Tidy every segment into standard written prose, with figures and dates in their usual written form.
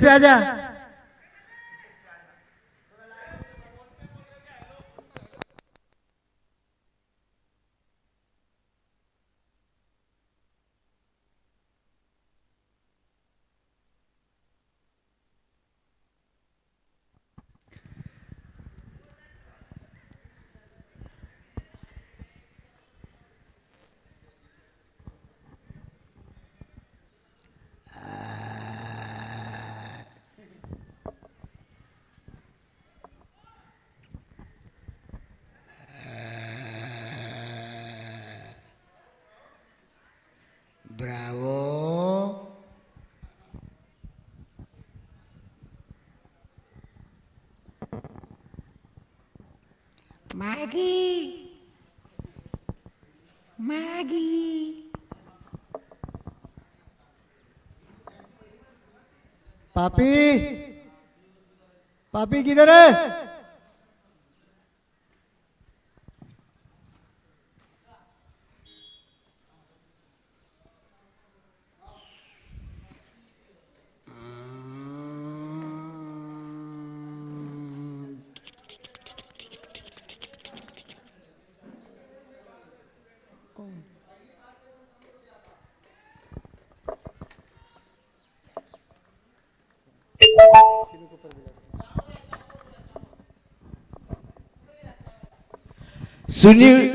प्याजा Bravo Maggi Maggi पापी पापी किधर है?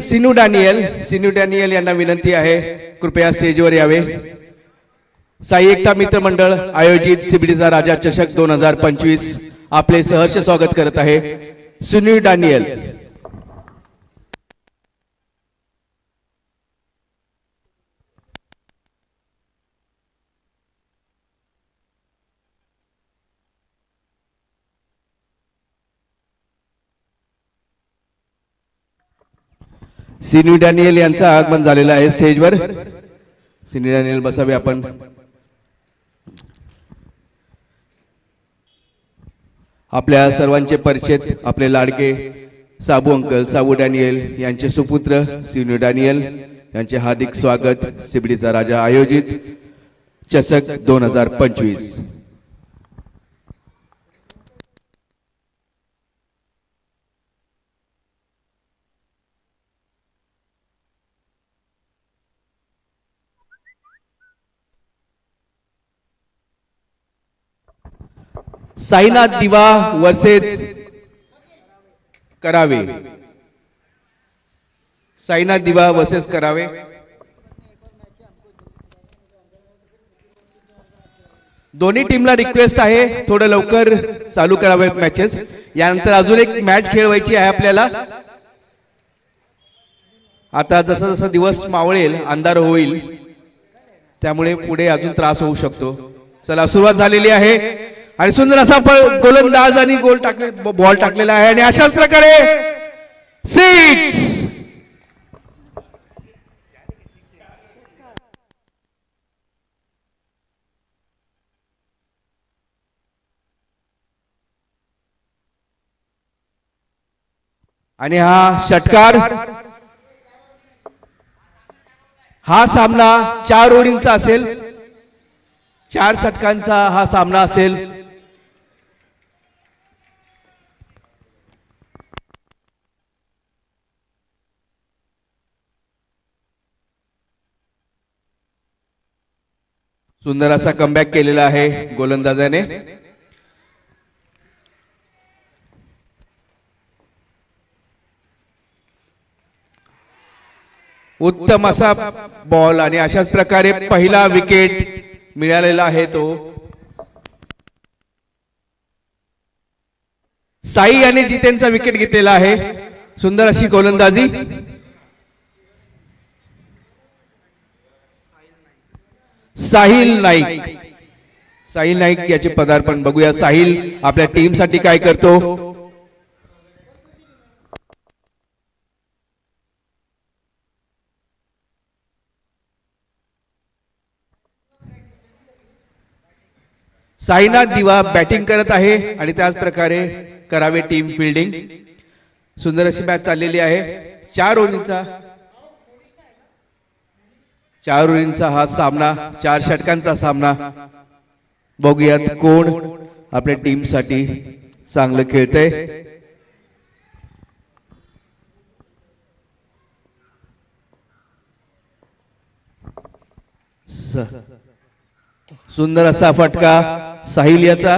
सिनू डॅनियल यांना विनंती आहे कृपया स्टेजवर यावे. साई एकता मित्र मंडळ आयोजित सिबडीचा राजा चषक 2025 आपले सहर्ष स्वागत करत आहे. सिनू डॅनियल सिनू डॅनियल यांचं आगमन झालेलं आहे स्टेजवर. सिनू डॅनियल बसावे आपण. आपल्या सर्वांचे परिचित आपले लाडके साबू अंकल साबू डॅनियल यांचे सुपुत्र सिनू डॅनियल यांचे हार्दिक स्वागत सिबडीचा राजा आयोजित चषक 2025. साईनाथ दिवा वर्सेस करावे. साईनाथ दिवा वर्सेस करावे. दोन्ही टीमला रिक्वेस्ट आहे थोडं लवकर चालू करावे मॅचेस. यानंतर अजून एक मॅच खेळवायची आहे आपल्याला. आता जसं जसं दिवस मावळेल अंधार होईल त्यामुळे पुढे अजून त्रास होऊ शकतो. चला सुरुवात झालेली आहे आणि सुंदर असा गोलंदाज आणि बॉल टाकलेला आहे आणि अशाच प्रकारे 6. आणि हा षटकार. हा सामना 4 ओव्हरींचा असेल. 4 षटकांचा हा सामना असेल. सुंदर असा कमबॅक केलेला आहे गोलंदाजाने. उत्तम असा बॉल आणि अशाच प्रकारे पहिला विकेट मिळालेला आहे तो. साई आणि जितेनचा विकेट घेतलेला आहे. सुंदर अशी गोलंदाजी. साहिल नाईक याचे पदार्पण बघूया. साहिल आपल्या टीम साठी काय करतो. साईनाथ दिवा बॅटिंग करत आहे आणि त्याच प्रकारे करावे टीम फिल्डिंग. सुंदर अशी मॅच चाललेली आहे. 4 ओव्हरींचा हा सामना 4 षटकांचा सामना बघूयात कोण आपल्या टीम साठी चांगलं खेळतंय. सुंदर असा फटका साहिल याचा.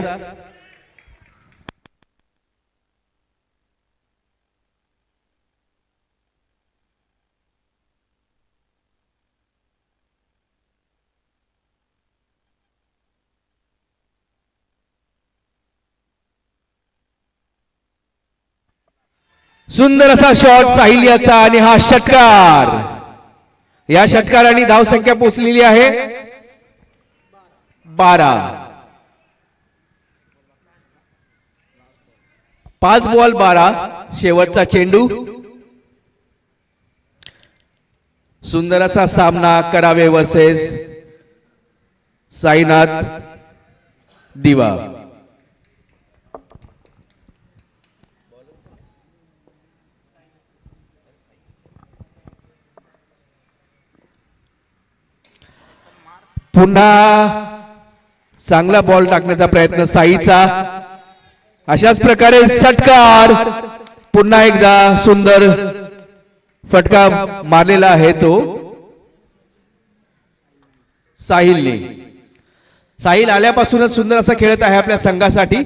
सुंदर असा शॉट साहिल याचा आणि हा षटकार. या षटकाराने धावसंख्या पोहोचलेली आहे 12. 5 बॉल 12. शेवटचा चेंडू. सुंदर असा सामना करावे वर्सेस साईनाथ दिवा. पुन्हा चांगला बॉल टाकण्याचा प्रयत्न साईचा. अशाच प्रकारे षटकार. पुन्हा एकदा सुंदर फटका मारलेला आहे तो साहिलने. साहिल आल्यापासूनच सुंदर असा खेळत आहे आपल्या संघासाठी.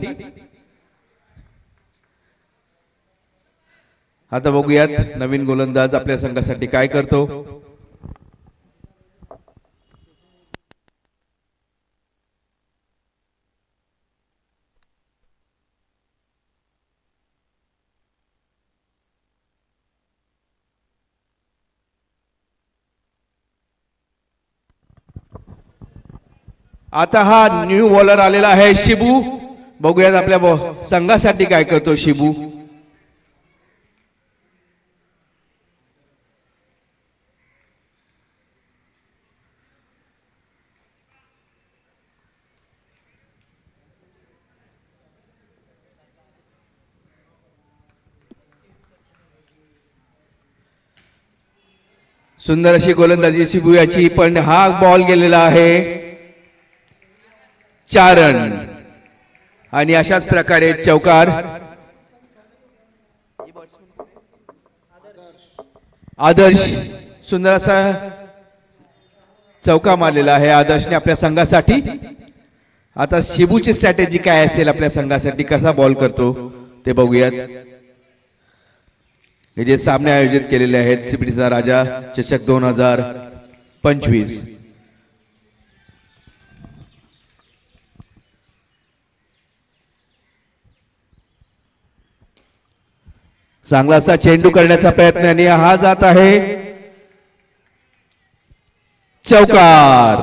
आता बघूयात नवीन गोलंदाज आपल्या संघासाठी काय करतो. आता हा न्यू बॉलर आलेला आहे शिबू. बघूयात आपल्या संघासाठी काय करतो शिबू. सुंदर अशी गोलंदाजी शिबू याची. पण हा बॉल गेलेला आहे 4 रन. आणि अशाच प्रकारे चौकार. आदर्श सुंदर असा चौका मारलेला आहे आदर्शने आपल्या संघासाठी. आता शिबूची स्ट्रॅटेजी काय असेल आपल्या संघासाठी, कसा बॉल करतो ते बघूयात. हे जे सामने आयोजित केलेले आहेत सीबीटीचा राजा चषक 2025. चांगला असा चेंडू करण्याचा प्रयत्न आणि हा जात आहे चौकार.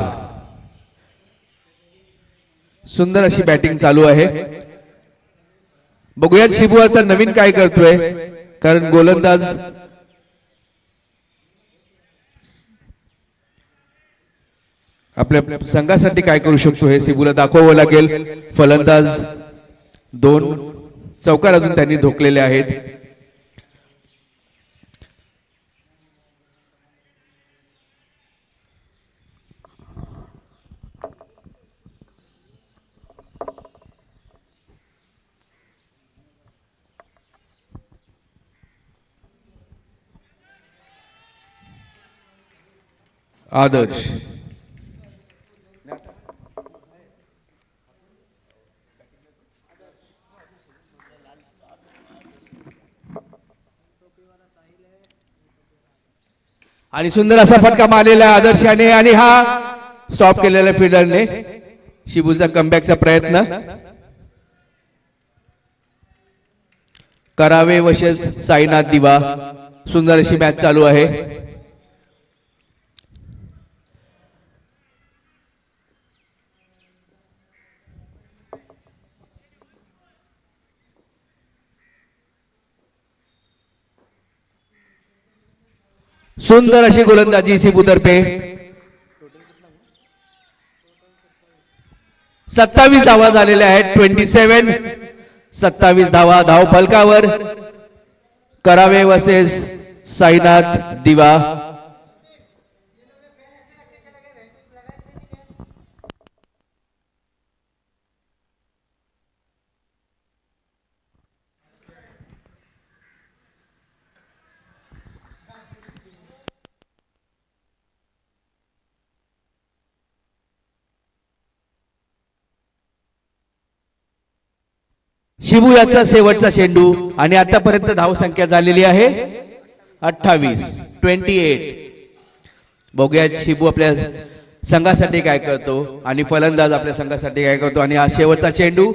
सुंदर अशी बॅटिंग चालू आहे. बघूयात शिबू आता नवीन काय करतोय, कारण गोलंदाज आपल्या संघासाठी काय करू शकतो हे शिबूला दाखवावं लागेल. फलंदाज 2 चौकार अजून त्यांनी धोकलेले आहेत. आदर्श आणि सुंदर असा फटका मारलेला आदर्शाने आणि हा स्टॉप केलेला फिल्डरने. शिबूचा कमबॅकचा प्रयत्न. करावे वर्सेस साईनाथ दिवा. सुंदर अशी मॅच चालू आहे. सुंदर अशी गोलंदाजी शिबूतर्फे. 27 धावा झालेल्या आहेत. 27 धावा धाव फलकावर. करावे वर्सेस साईनाथ दिवा. शिबू याचा शेवटचा चेंडू आणि आतापर्यंत धावसंख्या झालेली आहे 28. बघूया शिबू आपल्या संघासाठी काय करतो आणि फलंदाज आपल्या संघासाठी काय करतो. आणि हा शेवटचा चेंडू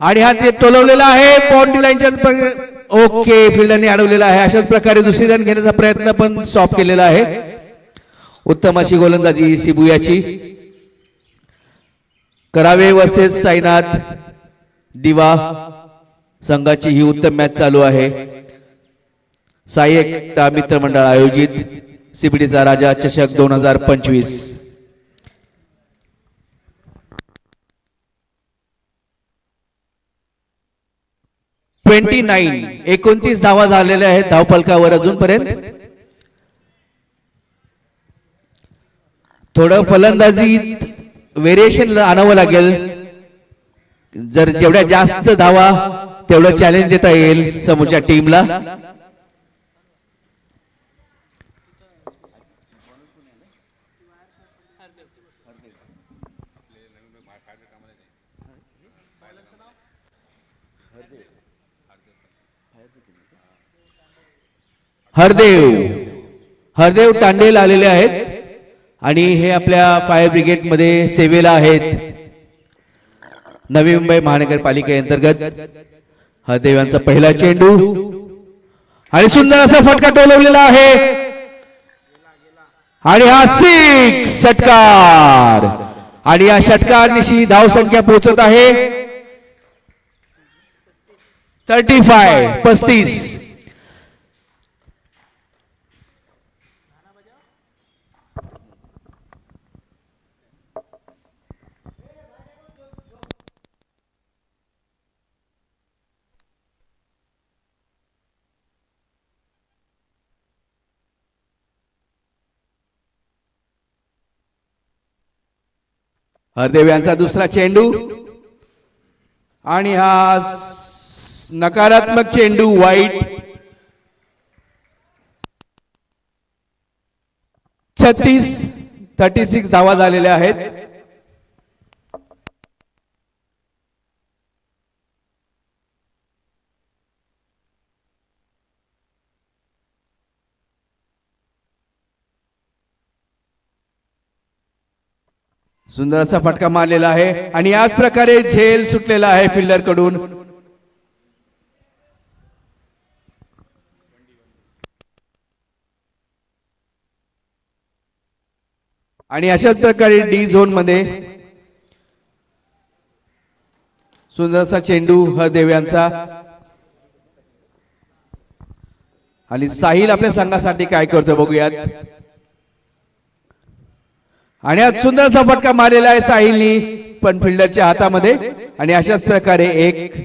आणि हा ते टोलवलेला आहे बाउंड्री लाईनच्या ओके फिल्डरने अडवलेला आहे. अशाच प्रकारे दुसरी रन घेण्याचा प्रयत्न पण स्टॉप केलेला आहे. उत्तम अशी गोलंदाजी शिबू याची. करावे वर्सेस साईनाथ दिवा संघाची ही उत्तम मॅच चालू आहे. साई एकता मित्रमंडळ आयोजित सीबीडीचा राजा चषक 2025. एकोणतीस धावा झालेल्या आहेत धावफलकावर अजूनपर्यंत. थोडं फलंदाजीत व्हेरिएशन आणावं लागेल. जर जेवढ्या जास्त धावा तेवढं चॅलेंज देता येईल समोरच्या टीमला. हरदेव तांडेल आलेले आहेत आणि हे आपल्या फायर ब्रिगेड मध्ये सेवेला आहेत नवी मुंबई महानगरपालिकेअंतर्गत. हरदेव यांचा पहिला चेंडू आणि सुंदर असा फटका टोलवलेला आहे आणि हा 6 षटकार. आणि या षटकारनिशी धावसंख्या पोहोचत आहे 35. हरदेव यांचा दुसरा चेंडू आणि हा नकारात्मक चेंडू वाईट. 36 धावा झालेल्या आहेत. सुंदर असा फटका मारलेला आहे आणि याच प्रकारे झेल सुटलेला आहे फिल्डर कडून. आणि अशाच प्रकारे डी झोन मध्ये सुंदर असा चेंडू हरदेव यांचा. आणि साहिल आपल्या संघासाठी काय करतो बघूयात. आणि आज सुंदर असा फटका मारलेला आहे साहिलनी पण फिल्डरच्या हातामध्ये. आणि अशाच प्रकारे 1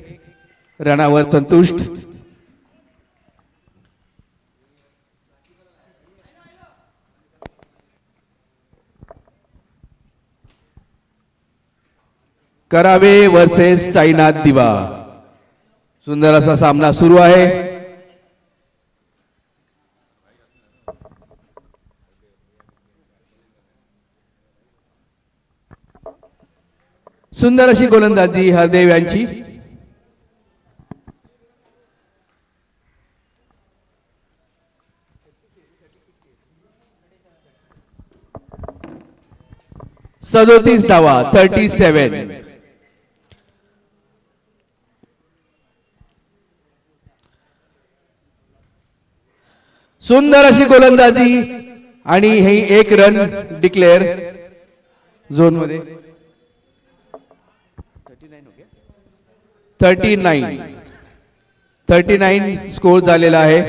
रनावर संतुष्ट. करावे वर्सेस साईनाथ दिवा. सुंदर असा सामना सुरू आहे. सुंदर अशी गोलंदाजी हरदेव यांची. सदोतीस धावा 37. सुंदर अशी गोलंदाजी आणि ही 1 रन डिक्लेअर झोन मध्ये. 39 स्कोर झालेला आहे.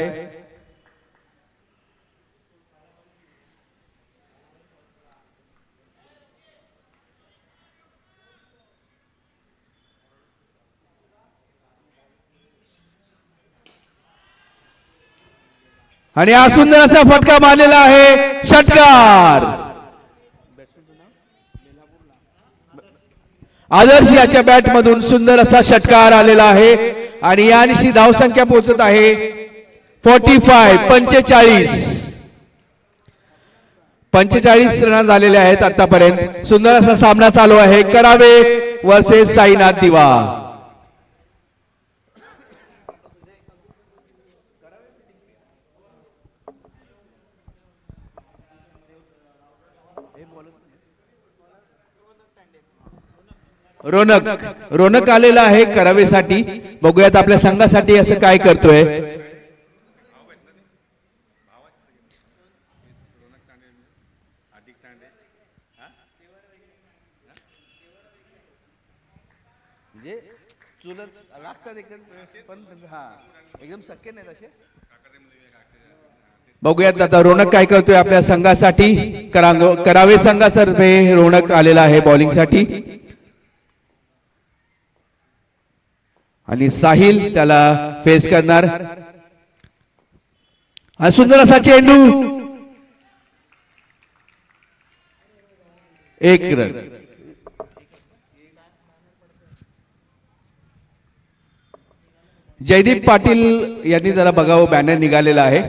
आणि हा सुंदर असा फटका मारलेला आहे षटकार. आदर्श याच्या बॅट मधून सुंदर असा षटकार आलेला आहे आणि यानिशी धावसंख्या पोहोचत आहे 45 रन झालेले आहेत आतापर्यंत. सुंदर असा सामना चालू आहे करावे वर्सेस साईनाथ दिवा. रोनक रोनक आलेला आहे करावेसाठी. बघूयात आपल्या संघासाठी असं काय करतोय. म्हणजे चुलत लागतात पण हा एकदम शक्य नाही तसे. बघूयात आता रोनक काय करतोय आपल्या संघासाठी. करावे संघातर्फे रोनक आलेला आहे बॉलिंग साठी आणि साहिल त्याला फेस करणार. हा सुंदर असा चेंडू, एक रन. जयदीप पाटील यांनी जरा बघावं, बॅनर निघालेला आहे,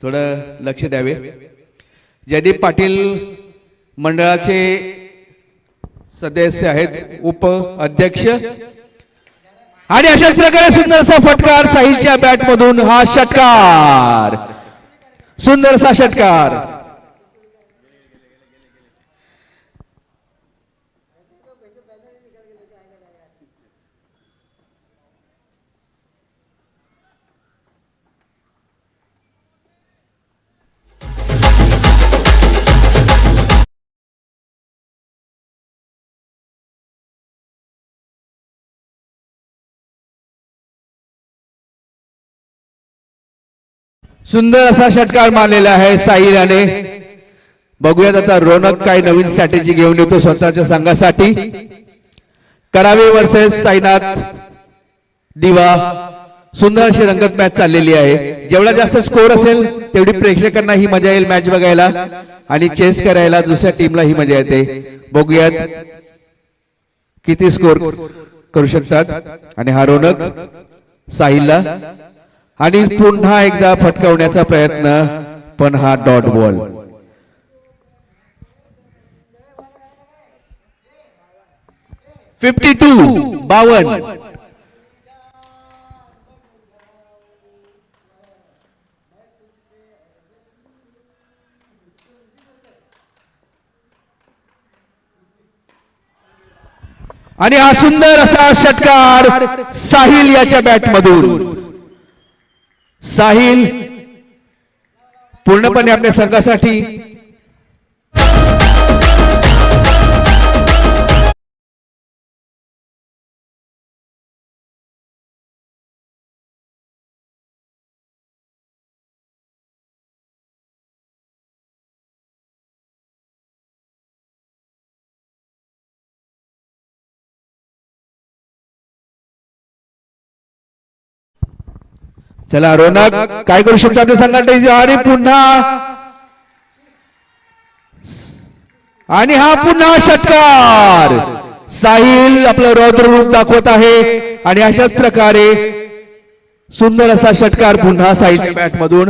थोडं लक्ष द्यावे. जयदीप पाटील मंडळाचे सदस्य आहेत, उप अध्यक्ष. आणि अशाच प्रकारे सुंदरसा फटकार साहिलच्या बॅट मधून. हा षटकार, सुंदरसा षटकार. सुंदर असा षटकार मारलेला आहे साहिलाने. बघूयात आता रोनक काय नवीन स्ट्रॅटेजी घेऊन येतो स्वतःच्या संघासाठी. करावे वर्सेस साईनाथ दिवा. सुंदर अशी रंगत मॅच चाललेली आहे. जेवढा जास्त स्कोर असेल तेवढी प्रेक्षकांना ही मजा येईल मॅच बघायला आणि चेस करायला दुसऱ्या टीमला ही मजा येते. बघूयात किती स्कोर करू शकतात. आणि हा रोनक साहिलला आणि पुन्हा एकदा फटकावण्याचा प्रयत्न, पण हा डॉट बॉल. फिफ्टी 52. आणि हा सुंदर असा षटकार साहिल याच्या बॅट मधून. साहिल पूर्णपणे आपल्या संघासाठी चला रोनक काय करू शकतो आपल्या संघासाठी. आणि पुन्हा, आणि हा पुन्हा षटकार. साहिल आपलं रौद्र रूप दाखवत आहे आणि अशाच प्रकारे सुंदर असा षटकार पुन्हा साहिलच्या बॅट मधून.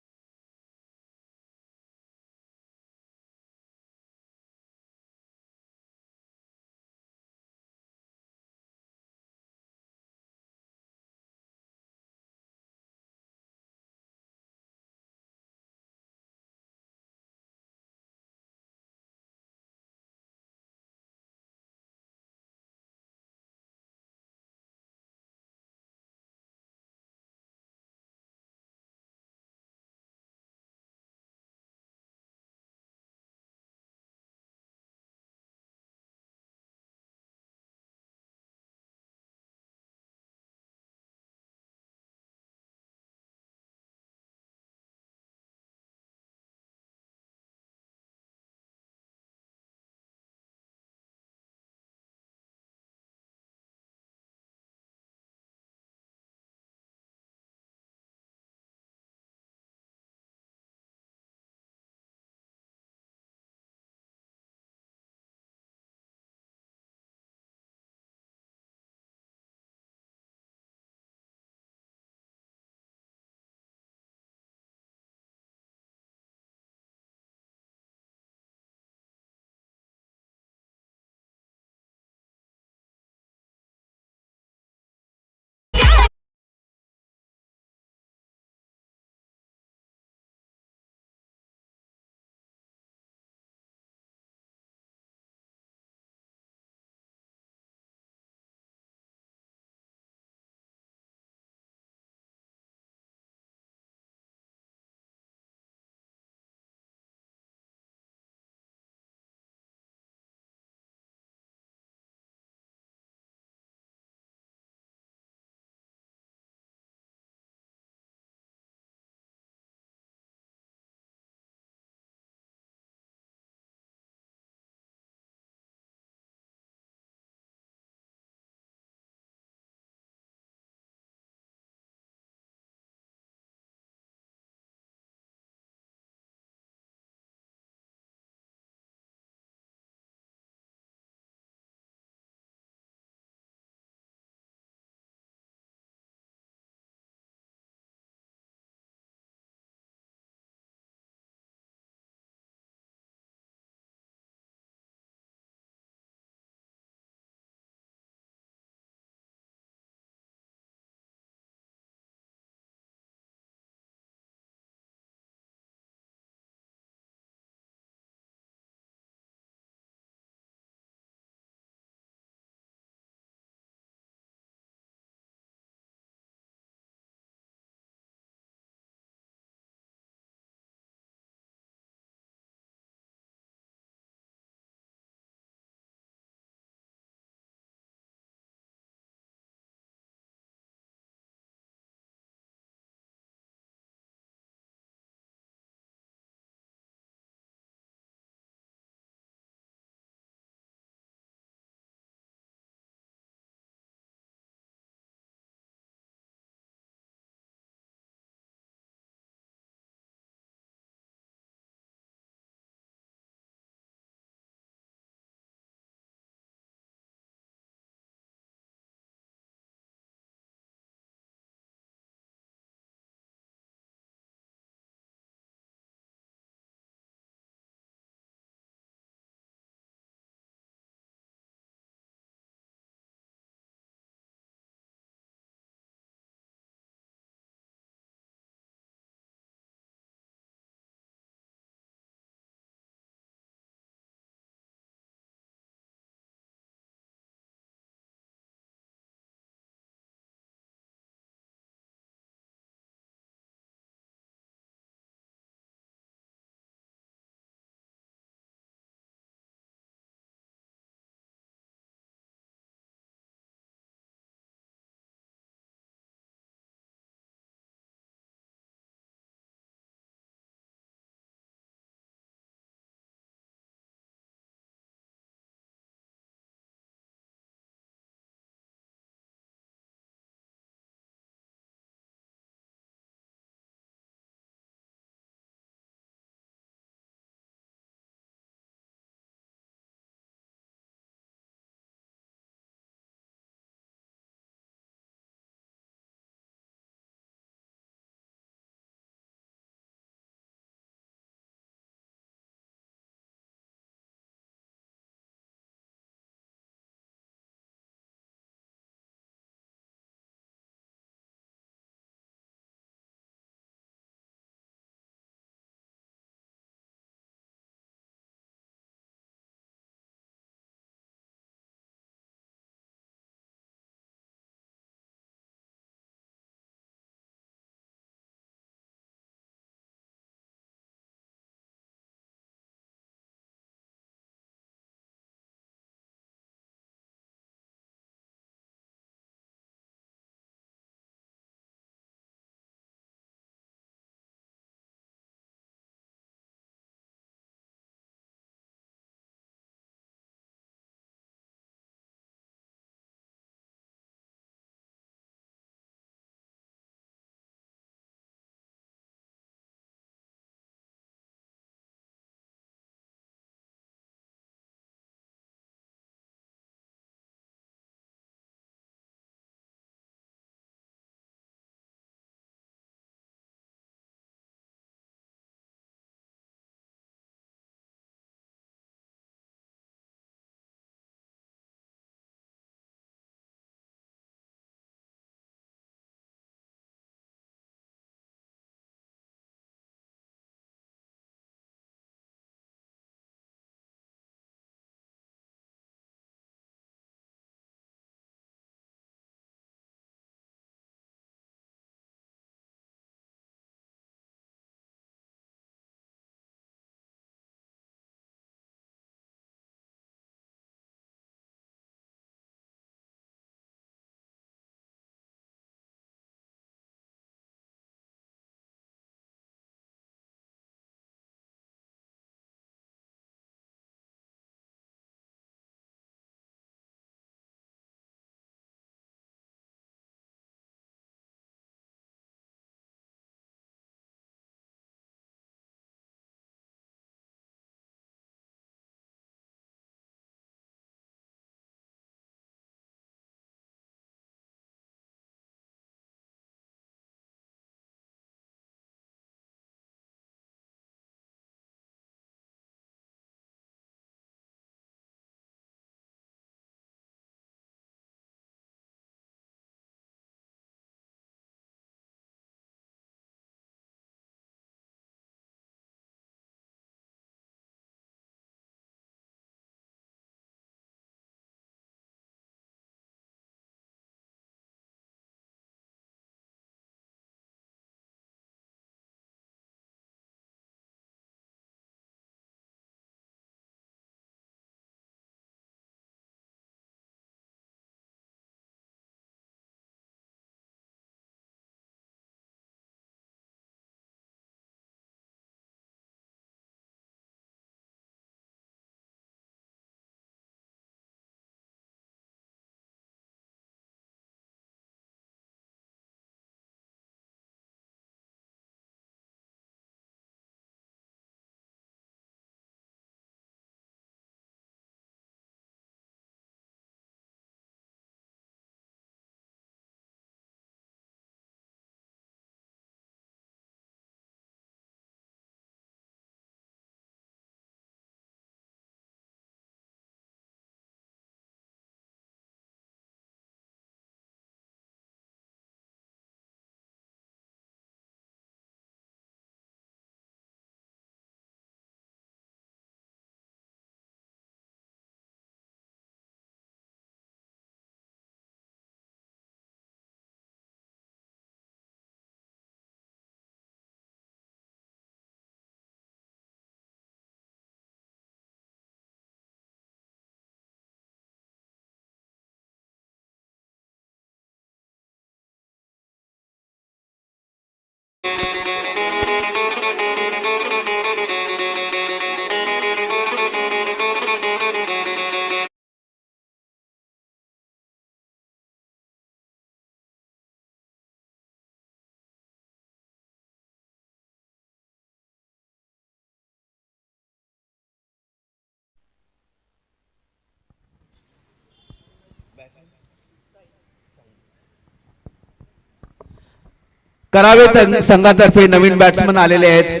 करावे संघातर्फे नवीन बॅट्समन आलेले आहेत.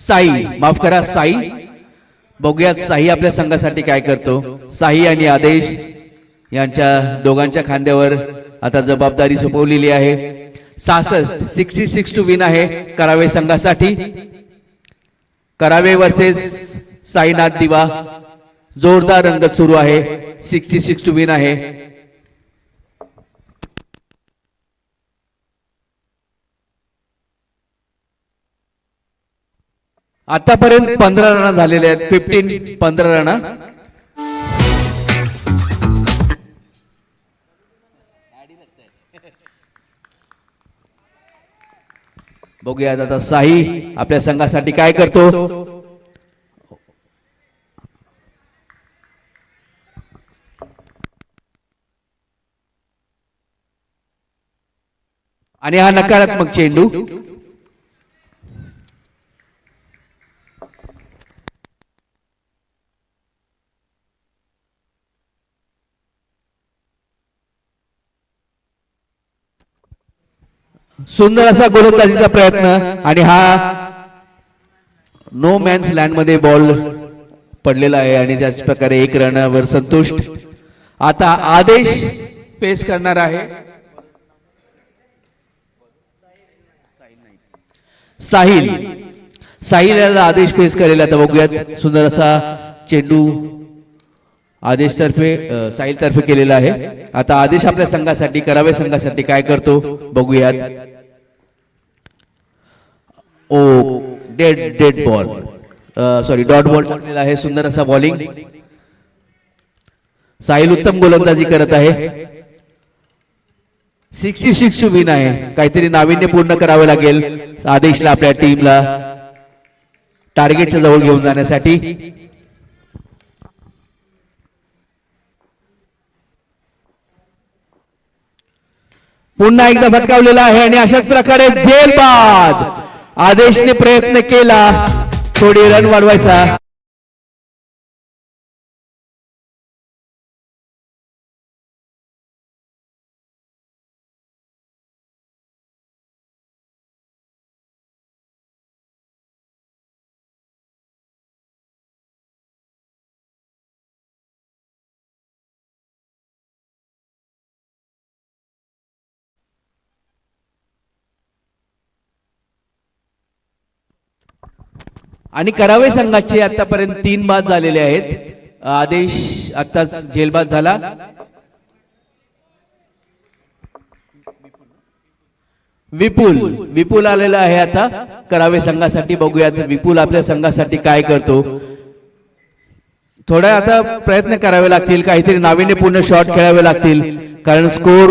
साई माफ करा साई. बघूयात साई आपल्या संघासाठी काय करतो. साई आणि आदेश यांच्या दोघांच्या खांद्यावर आता जबाबदारी सोपवलेली आहे. 66 टू विन आहे करावे संघासाठी. करावे वर्सेस साईनाथ दिवा. जोरदार रंगत सुरू आहे. 66 टू विन आहे. आतापर्यंत 15 रन झालेले आहेत. 15 रन. बघूयात आता साई आपल्या संघासाठी काय करतो. आणि हा नकारात्मक चेंडू. सुंदर असा गोलंदाजीचा प्रयत्न आणि हा नो मॅन्स लँड मध्ये बॉल पडलेला आहे आणि त्याच प्रकारे 1 रनवर संतुष्ट. आता आदेश फेस करणार आहे साहिल याला आदेश फेस करेल. आता बघूयात. सुंदर असा चेंडू आदेश तर्फे साहिल तर्फे केलेला आहे. आता आदेश आपल्या संघासाठी करावे संघासाठी काय करतो बघूयात. Oh dead ball sorry dot ball टाकलेला आहे. सुंदर असा बॉलिंग. साहिल उत्तम गोलंदाजी करत आहे. 66 टू विन आहे. काहीतरी नाविन्य पूर्ण करावे लागेल आदेशला आपल्या टीमला टार्गेटच्या जवळ घेऊन जाण्यासाठी. पुन्हा एकदा फटकावलेला आहे आणि अशाच प्रकारे झेल बाद. आदेशने प्रयत्न केला थोडी रन वाढवायचा. आणि करावे संघाचे आतापर्यंत 3 बाद झालेले आहेत. आदेश आताच झेलबाद झाला. विपुल आलेला आहे आता करावे संघासाठी. बघूयात विपुल आपल्या संघासाठी काय करतो. थोडा आता प्रयत्न करावे लागतील. काहीतरी नाविन्यपूर्ण शॉट खेळावे लागतील कारण स्कोर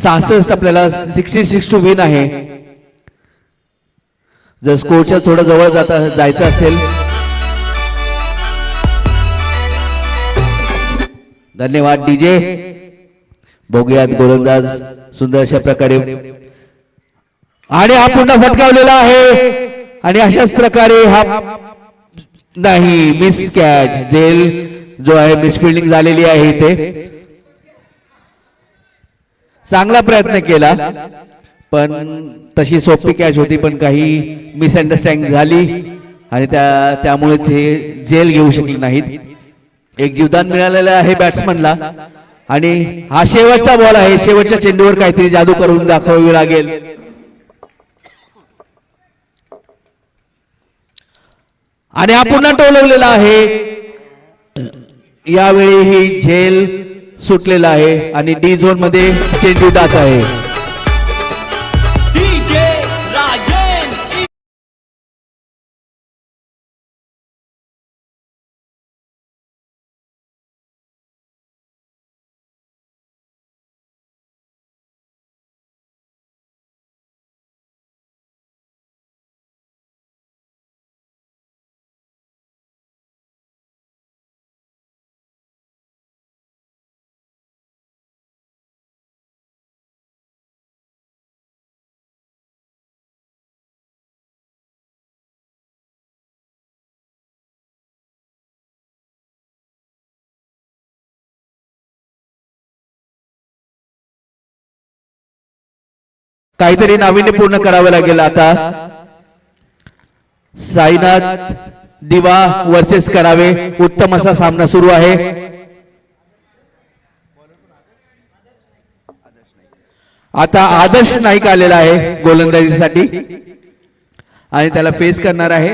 66 आपल्याला 66 टू विन आहे. जर स्कोरच्या थोडं जवळ जायचं असेल. धन्यवाद डीजे. बघूयात गोलंदाज सुंदर अशा प्रकारे आणि हा पुन्हा फटकावलेला आहे आणि अशाच प्रकारे हा नाही मिस कॅच. झेल जो आहे मिस फिल्डिंग झालेली आहे इथे. चांगला प्रयत्न केला पण तशी सोपी कॅच होती पण काही मिसअंडरस्टँडिंग झाली आणि त्यामुळेच हे झेल घेऊ शकले नाहीत. एक जीवदान मिळालेलं आहे बॅट्समनला आणि हा शेवटचा बॉल आहे. शेवटच्या चेंडूवर काहीतरी जादू करून दाखवावी लागेल. आणि हा पुन्हा टोलवलेला आहे. यावेळी ही झेल सुटलेला आहे आणि डी झोन मध्ये चेंडू जात आहे. काहीतरी नाविन्यपूर्ण करावं लागेल आता. साईनाथ दिवा वर्सेस करावे. उत्तम असा सामना सुरू आहे. आता आदर्श नाईक आलेला आहे गोलंदाजीसाठी आणि त्याला फेस करणार आहे.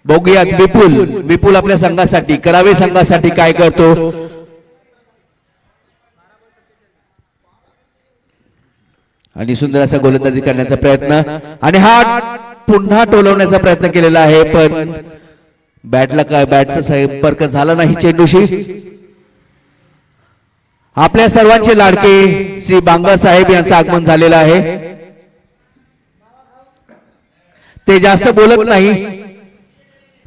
बघूयात विपुल आपल्या संघासाठी करावे संघासाठी काय करतो. आणि सुंदर असा गोलंदाजी करण्याचा प्रयत्न आणि हा पुन्हा टोलवण्याचा प्रयत्न केलेला आहे पण बॅटचा संपर्क झाला नाही चेंडूशी. आपल्या सर्वांचे लाडके श्री बांगर साहेब यांचं आगमन झालेलं आहे. ते जास्त बोलत नाही,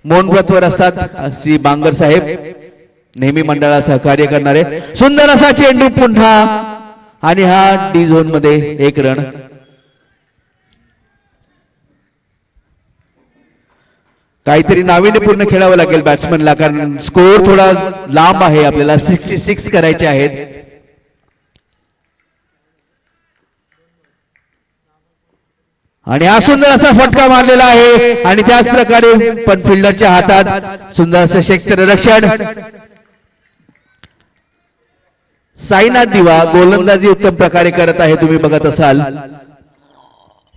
मौन व्रतवर असतात श्री बांगर साहेब, नेहमी मंडळाला सहकार्य करणारे. सुंदर असा चेंडू पुन्हा आणि हा डी झोन मध्ये 1 रन. काहीतरी नाविन्यपूर्ण खेळावं लागेल बॅट्समनला कारण स्कोर थोडा लांब आहे. आपल्याला 66 करायचे आहेत. आणि हा सुंदर असा फटका मारलेला आहे आणि त्याच प्रकारे पण फिल्डरच्या हातात सुंदर असं क्षेत्ररक्षण. साईनाथ दिवा गोलंदाजी उत्तम प्रकारे करत आहे. तुम्ही बघत असाल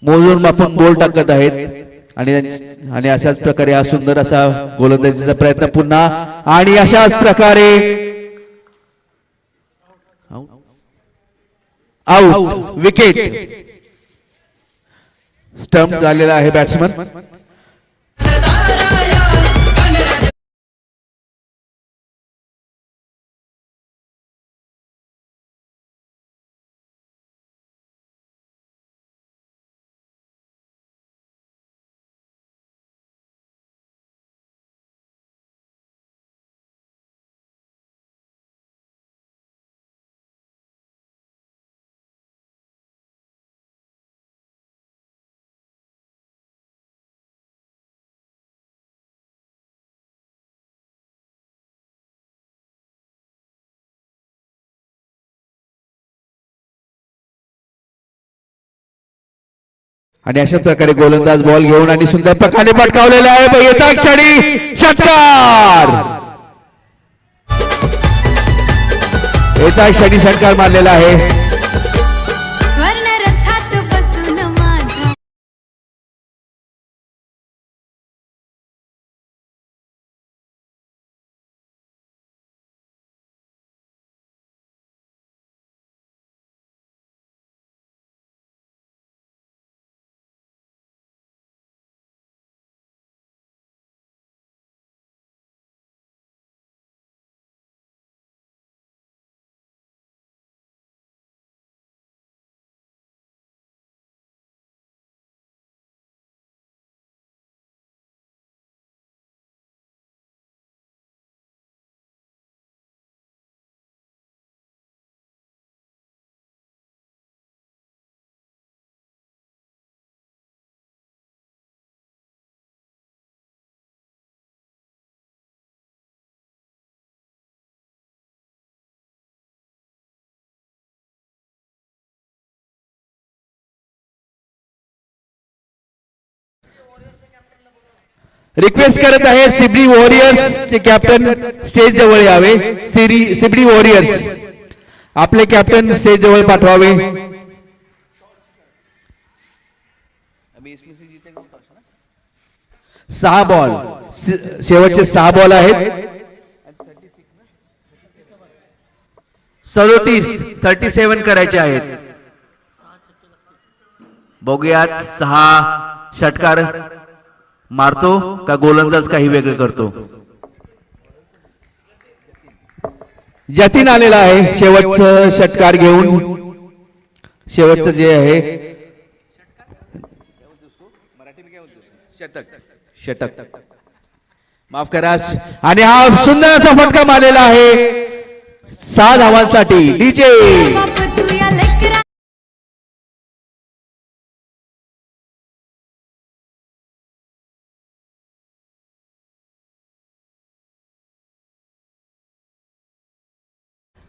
मोजून मापून बॉल टाकत आहेत आणि अशाच प्रकारे हा सुंदर असा गोलंदाजीचा प्रयत्न पुन्हा आणि अशाच प्रकारे आउट. विकेट. स्टंप झालेला आहे बॅट्समन. आणि अशा प्रकारे गोलंदाज बॉल घेऊन आणि सुंदर प्रकारे पटकावलेला आहे. येता क्षणी षटकार. येता क्षणी षटकार मारलेला आहे. रिक्वेस्ट करत आहे सिबडी वॉरियर्स चे कॅप्टन स्टेज जवळ यावे. सिबडी वॉरियर्स आपले कॅप्टन स्टेज जवळ पाठवावे. सहा बॉल शेवटचे 6 बॉल आहेत. 37 करायचे आहेत. बघूयात 6 षटकार मारतो का गोलंदाज काही वेगळं करतो. जतीन आलेला आहे शेवटचं षटकार घेऊन. शेवटचं जे आहे षटक माफ करा. आणि हा सुंदर असा फटका मारलेला आहे 6 धावांसाठी. डीजे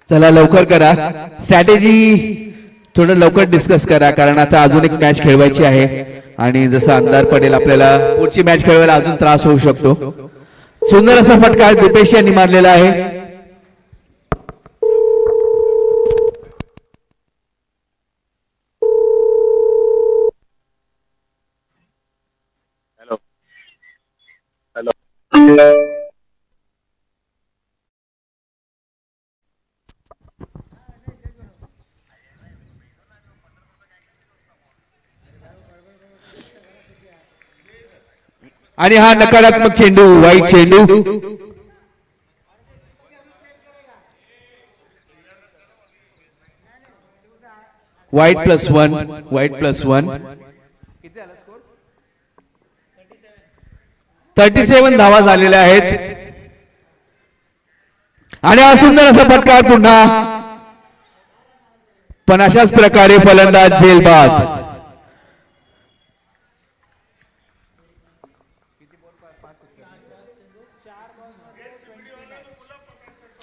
चला लवकर करा. स्ट्रॅटेजी थोडं लवकर डिस्कस करा, कारण आता अजून एक मॅच खेळवायची आहे आणि जसं अंधार पडेल आपल्याला पुढची मॅच खेळवायला अजून त्रास होऊ शकतो. सुंदर असा फटका दीपेश यांनी मारलेला आहे. आणि हा नकारात्मक चेंडू, वाईट चेंडू. वाईट +1, वाईट +1. 37 धावा झालेल्या आहेत. आणि हा सुंदर असा फटका पुन्हा, पण अशाच प्रकारे फलंदाज झेलबाद.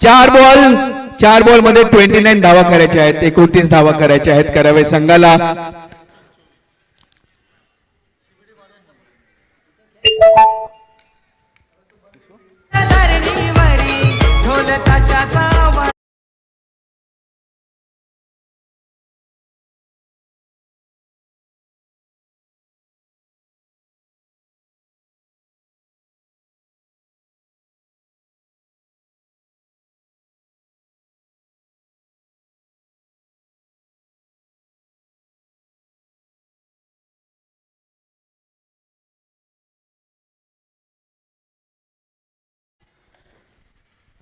चार बॉल मध्ये 29 धावा करायच्या आहेत, 29 धावा करायच्या आहेत करावे संघाला.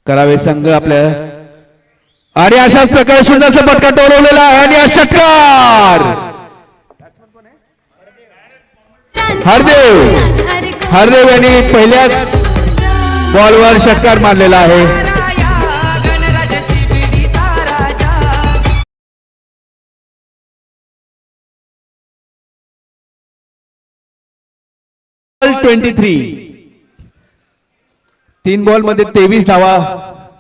करावे संघ आपल्या, आणि अशाच प्रकारे सुंदरचा फटका टोलवलेला आहे आणि षटकार. हरदेव यांनी पहिल्याच बॉलवर षटकार मारलेला आहे. बॉल 23. 3 बॉल मध्ये 23 धावा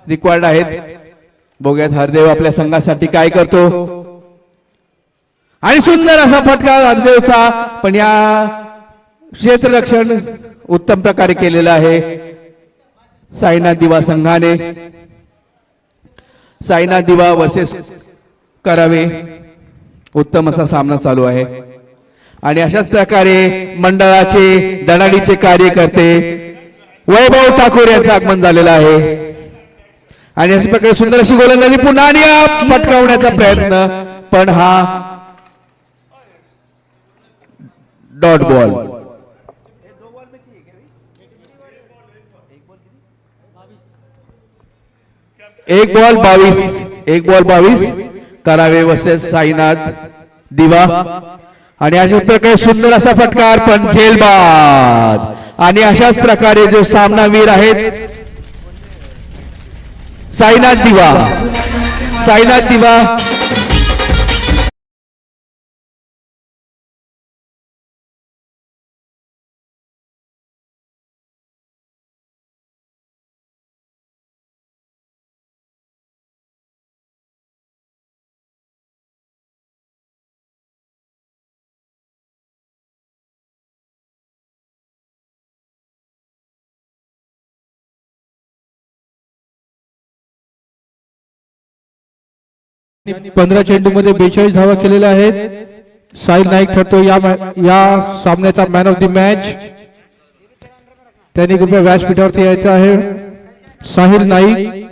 रिक्वायर्ड आहेत. बघूयात हरदेव आपल्या संघासाठी काय करतो. आणि सुंदर असा फटका हरदेवचा, पण या क्षेत्ररक्षण उत्तम प्रकारे केलेलं आहे साईनाथ दिवा संघाने. साईनाथ दिवा वर्सेस करावे, उत्तम असा सामना चालू आहे. आणि अशाच प्रकारे मंडळाचे धडाडीचे कार्यकर्ते वैभव ठाकूर यांचं आगमन झालेलं आहे. आणि अशा प्रकारे सुंदर अशी गोलंदाजी पुन्हा आणि पटकावण्याचा प्रयत्न, पण हा डॉट बॉल. एक बॉल 22 करावे वर्सेस साईनाथ दिवा. आणि अशा प्रकारे सुंदर असा फटकार, पण झेलबाद. आणि अशाच प्रकारे जो सामनावीर आहेत साईनाथ दिवा आणि 15 चेंडूमध्ये 42 धावा केलेल्या आहेत. साहिल नाईक ठरतो या सामन्याचा मॅन ऑफ द मॅच. त्यांनी कृपया व्यासपीठावरती यायचं आहे. साहिल नाईक.